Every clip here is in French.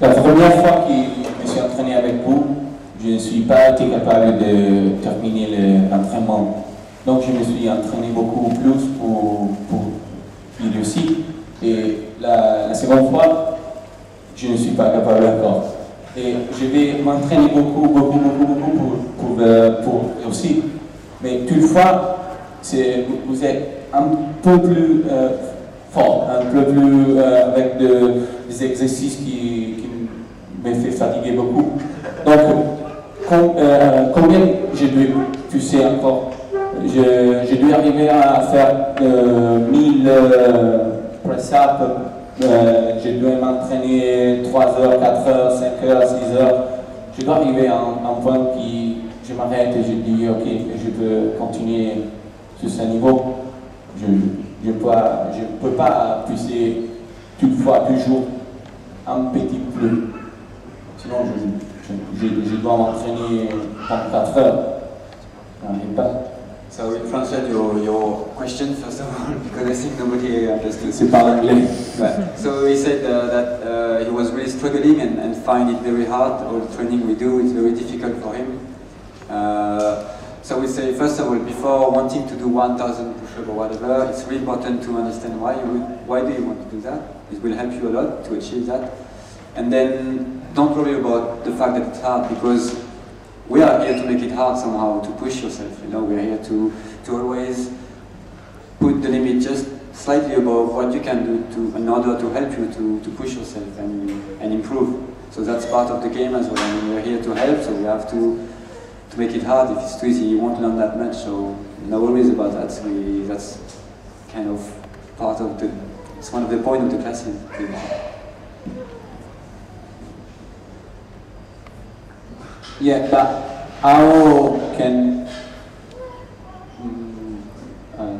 La première fois que je me suis entraîné avec vous, je ne suis pas été capable de terminer l'entraînement. Donc je me suis entraîné beaucoup plus pour y réussir. Et la seconde fois, je ne suis pas capable encore. Et je vais m'entraîner beaucoup pour réussir. Mais toutefois, vous êtes un peu plus fort, un peu plus avec des exercices qui me fait fatiguer beaucoup. Donc, combien je dois pousser encore? Je dois arriver à faire 1000 press-ups. Je dois m'entraîner 3 heures, 4 heures, 5 heures, 6 heures. Je dois arriver à un point où je m'arrête et je dis ok, je peux continuer sur ce niveau. Je ne peux pas pousser toutefois toujours un petit peu. Sinon, je dois m'entraîner 34 heures. Je n'arrive pas. So we translate your question first of all, because I think nobody understood. C'est par anglais. Right. So he said that he was really struggling and find it very hard. All the training we do is very difficult for him. So we say first of all, before wanting to do 1,000 push-ups or whatever, it's really important to understand why do you want to do that. It will help you a lot to achieve that. And then don't worry about the fact that it's hard, because we are here to make it hard somehow, to push yourself. You know, we are here to always put the limit just slightly above what you can do in order to help you to push yourself and improve. So that's part of the game as well. I mean, we're here to help, so we have to make it hard. If it's too easy, you won't learn that much. So no worries about that. That's kind of part of it's one of the points of the classes. Yeah, but how can...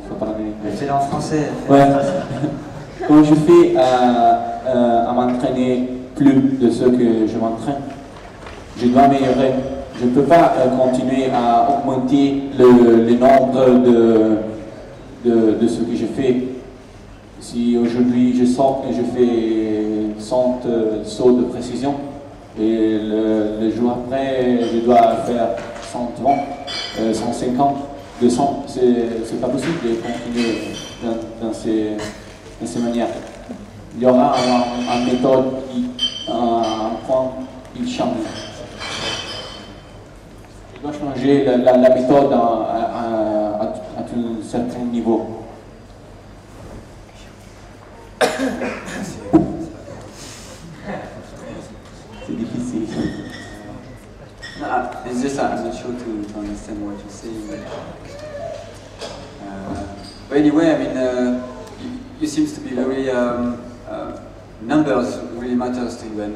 faut parler. C'est en français. Ouais. Quand je fais à m'entraîner plus de ce que je m'entraîne, je dois améliorer. Je ne peux pas continuer à augmenter le nombre de ce que je fais. Si aujourd'hui je sors et je fais 100 sauts de précision, et le jour après je dois faire 120, 150, 200, c'est pas possible de continuer dans ces manières. Il y aura un méthode, un point qui change. Je dois changer la méthode à un certain niveau. C'est difficile. It's just I'm not sure to understand what you're saying. But anyway, I mean, you seems to be very numbers really matters to you, and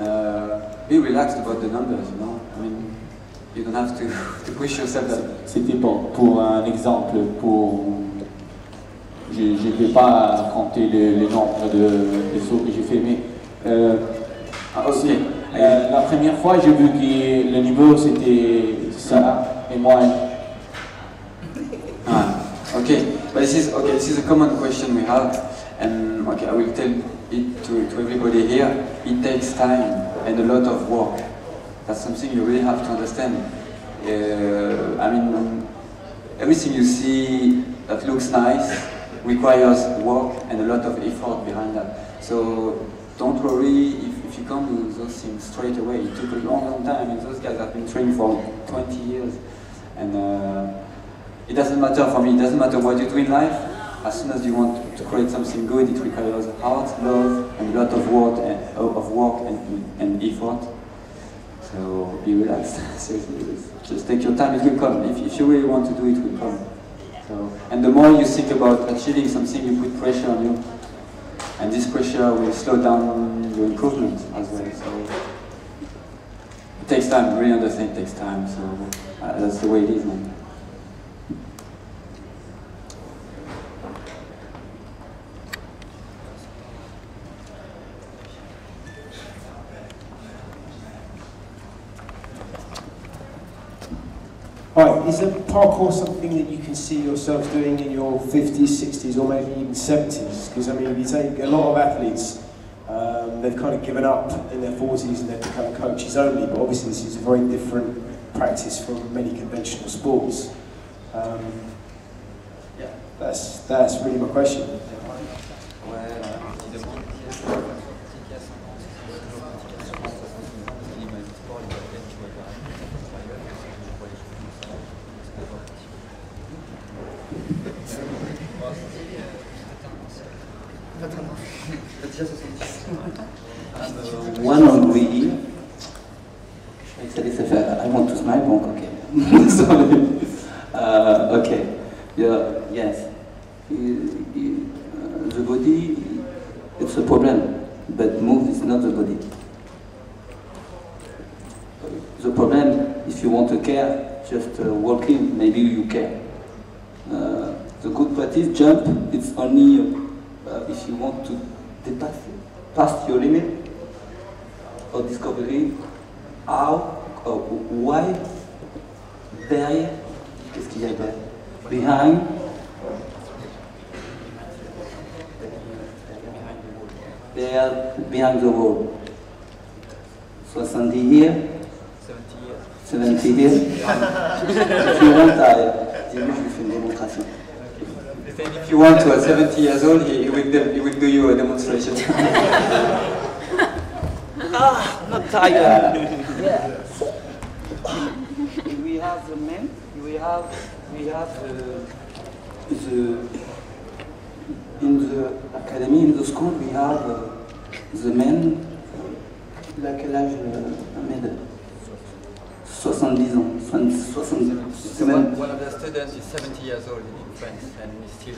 be relaxed about the numbers. You know, I mean, you don't have to push yourself. C'était pour un exemple. Je ne vais pas compter le nombre de sauts que j'ai fait, mais aussi, la première fois j'ai vu que le niveau c'était ça, et moi... Okay, but this is a common question we have, and okay, I will tell it to everybody here. It takes time and a lot of work. That's something you really have to understand. I mean, everything you see that looks nice requires work and a lot of effort behind that. So don't worry if you can't do those things straight away. It took a long time, and those guys have been training for 20 years. And it doesn't matter for me, it doesn't matter what you do in life. As soon as you want to create something good, it requires heart, love, and a lot of work and effort. So be relaxed. Seriously, just take your time, it will come. If you really want to do it, it will come. So, and the more you think about achieving something, you put pressure on you. And this pressure will slow down your improvement as well. So it takes time, I really understand it takes time. So that's the way it is, man. Right, is parkour something that you can see yourself doing in your 50s, 60s, or maybe even 70s? Because I mean, if you take a lot of athletes, they've kind of given up in their 40s and they've become coaches only, but obviously this is a very different practice from many conventional sports. Yeah, that's really my question. One on greedy. I want to smile, okay. Sorry. Okay. Yeah, yes. The body, it's a problem, but move is not the body. The problem, if you want to care, just walking, maybe you care. The good practice, jump, it's only if you want to pass your limit or discovery, how, why, derrière, qu'est-ce qu'il y a derrière? Behind the wall. 70 here, 70 here. If you want, je lui fais une démonstration. If you want to, at 70 years old, he will do you a demonstration. Not tired. Yeah. We have the men. We have in the academy, in the school, we have the men. Il a quel âge, Ahmed? 70 ans. 70. One of the students is 70 years old in France and is still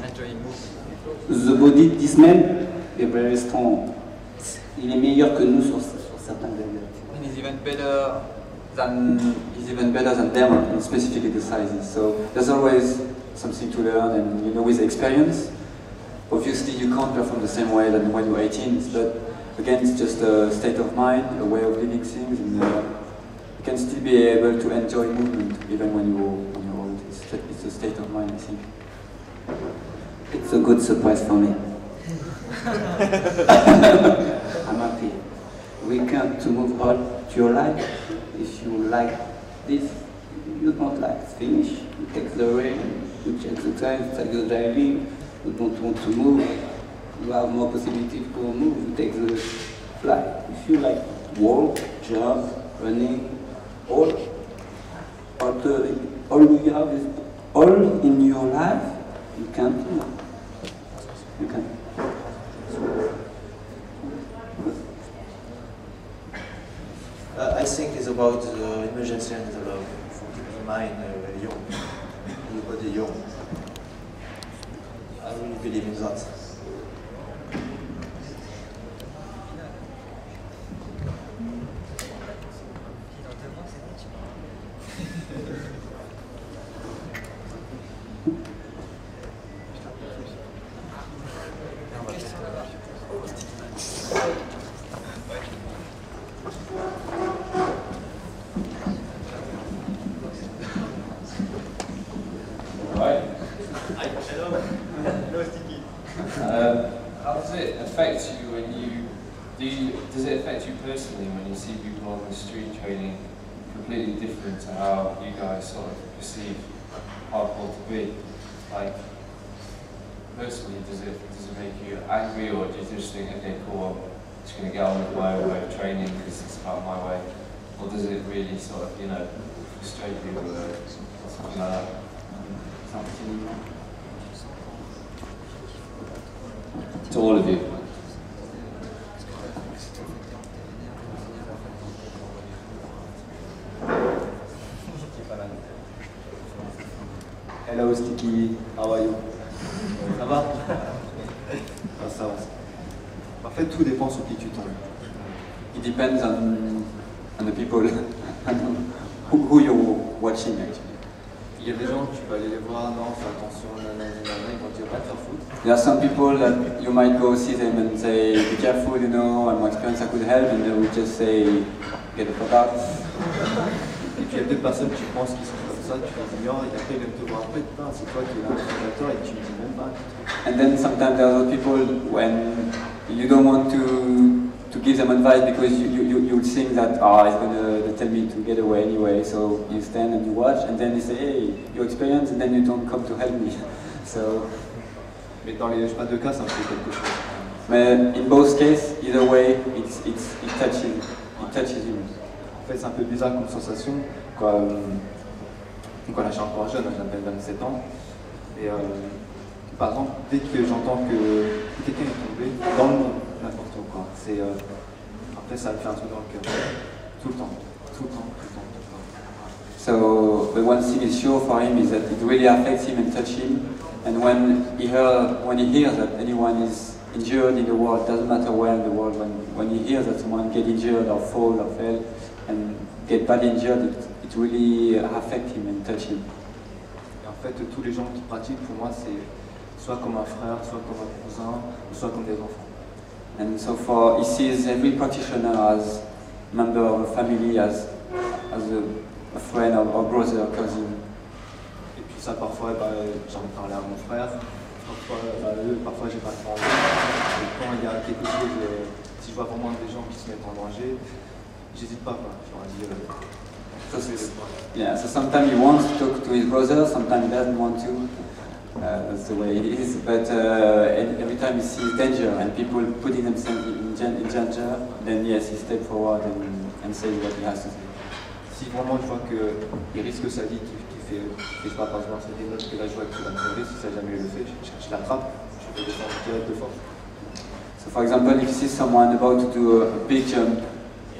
enjoying movement. The body, this man, is very strong. Il est meilleur que nous sur certains degrés. And he's even better than them, specifically the sizes. So there's always something to learn, and you know, with experience, obviously you can't perform the same way than when you're 18. But again, it's just a state of mind, a way of living things, and you can still be able to enjoy movement even when you're old. It's a state of mind, I think. It's a good surprise for me. I'm happy. We can't to move on to your life. If you like this, you don't like, finish. You take the rain, you check the time, take the diving. You don't want to move. You have more possibility to move. You take the flight. If you like walk, jump, running, all you have is all in your life. You can't move. You can't. I think it's about emergency and about keeping the mind young, the body young. I really believe in that. How does it affect you when does it affect you personally when you see people on the street training completely different to how you guys sort of perceive hardcore to be? Like, personally, does it make you angry, or do you just think, okay, cool, I'm just going to get on with my own way of training because it's about my way? Or does it really sort of, frustrate you or something like that? To all of you. Hello Sticky, how are you? Ça va? Ah, ça va. En fait, tout dépend sur qui tu tombes. It depends on the people who you're watching actually. Il y a des gens que tu peux aller les voir, non, fais attention, nanana, ils vont te dire pas de faire foot. There are some people that you might go see them and say, be careful, and my experience I could help, and they will just say, get the fuck out. Et puis il y a deux personnes que tu penses qui sont comme ça, tu les ignores, et après ils viennent te voir après, c'est toi qui es l'instigateur et tu ne dis même pas. And then sometimes there are other people when you don't want to give them advice because you would think that he's gonna tell me to get away anyway. So you stand and you watch, and then you say, hey, your experience, and then you don't come to help me. So. Mais dans les deux cas, ça me fait quelque chose. Mais in both cases, either way, it touches you. En fait, c'est un peu bizarre comme sensation. Quand là, je suis encore jeune, j'avais 27 ans. Et par exemple, dès que j'entends que quelqu'un est tombé dans le monde, n'importe quoi, après ça me fait un truc dans le cœur. Tout le temps. So the one thing is sure for him is that it really affects him and touches him. And when he hears that anyone is injured in the world, doesn't matter where in the world, when he hears that someone get injured or fall or fell and get badly injured, it really affects him and touches him. Et en fait, tous les gens qui pratiquent, pour moi, c'est soit comme un frère, soit comme un cousin, ou soit comme des enfants. And so he sees every practitioner as a member of a family, as a friend or brother or cousin. Et puis ça, parfois, j'en parlais à mon frère, parfois j'ai pas trop envie. Et quand il y a quelque chose, si je vois vraiment des gens qui se mettent en danger, j'hésite pas, quoi. Je leur dis, yeah, so sometimes he wants to talk to his brother, sometimes he doesn't want to. That's the way it is. But every time he sees danger and people putting themselves in danger, then yes, he steps forward and says what he has to say. Si vraiment je vois qu'il risque sa vie, qu'il fait, je sais pas, par exemple, c'est des notes que là je vois qu'il va tomber, si ça jamais le fait, je l'attrape, je vais descendre direct de force. So for example, if you see someone about to do a big jump,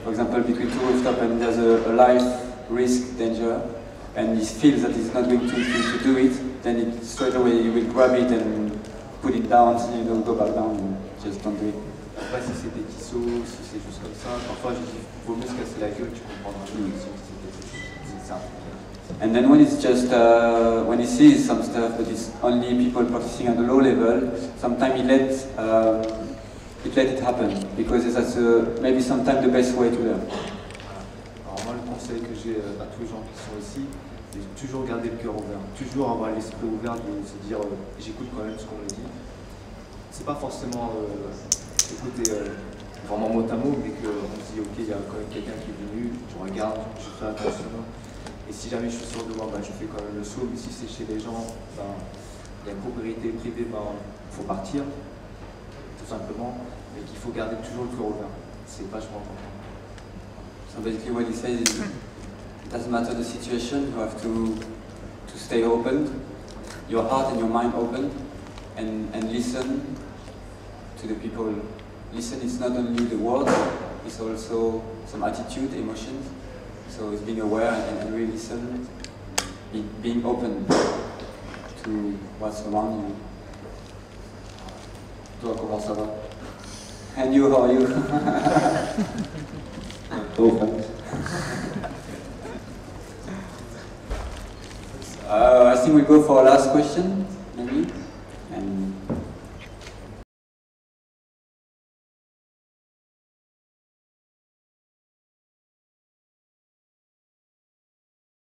for example, between two rooftops and there's a life risk danger, and he feels that he's not going to do it, then straight away he will grab it and put it down, go back down and just don't do it. Après, si c'est des petits sauts, si c'est juste comme ça, parfois je dis, vaut mieux se casser la gueule, tu comprendras mieux. C'est ça. And then when it's just, when he sees some stuff, but it's only people practicing at a low level, sometimes he let it happen, because that's maybe sometimes the best way to learn. Alors moi, le conseil que j'ai à tous les gens qui sont ici, c'est toujours garder le cœur ouvert, toujours avoir l'esprit ouvert, de se dire, j'écoute quand même ce qu'on me dit. C'est pas forcément écouter vraiment mot à mot, mais qu'on se dit, ok, il y a quand même quelqu'un qui est venu, je regarde, je fais attention. Et si jamais je suis sûr de moi, je fais quand même le saut. Mais si c'est chez les gens, il y a une propriété privée, il faut partir, tout simplement. Mais qu'il faut garder toujours le cœur ouvert. C'est vachement important. So basically what he says is, it doesn't matter the situation, you have to stay open, your heart and your mind open, and listen to the people. Listen, it's not only the words, it's also some attitude, emotions. So it's being aware and really listen, being open to what's around you. Toi, comment ça va? And you, how are you? Open. I think we'll go for our last question, maybe.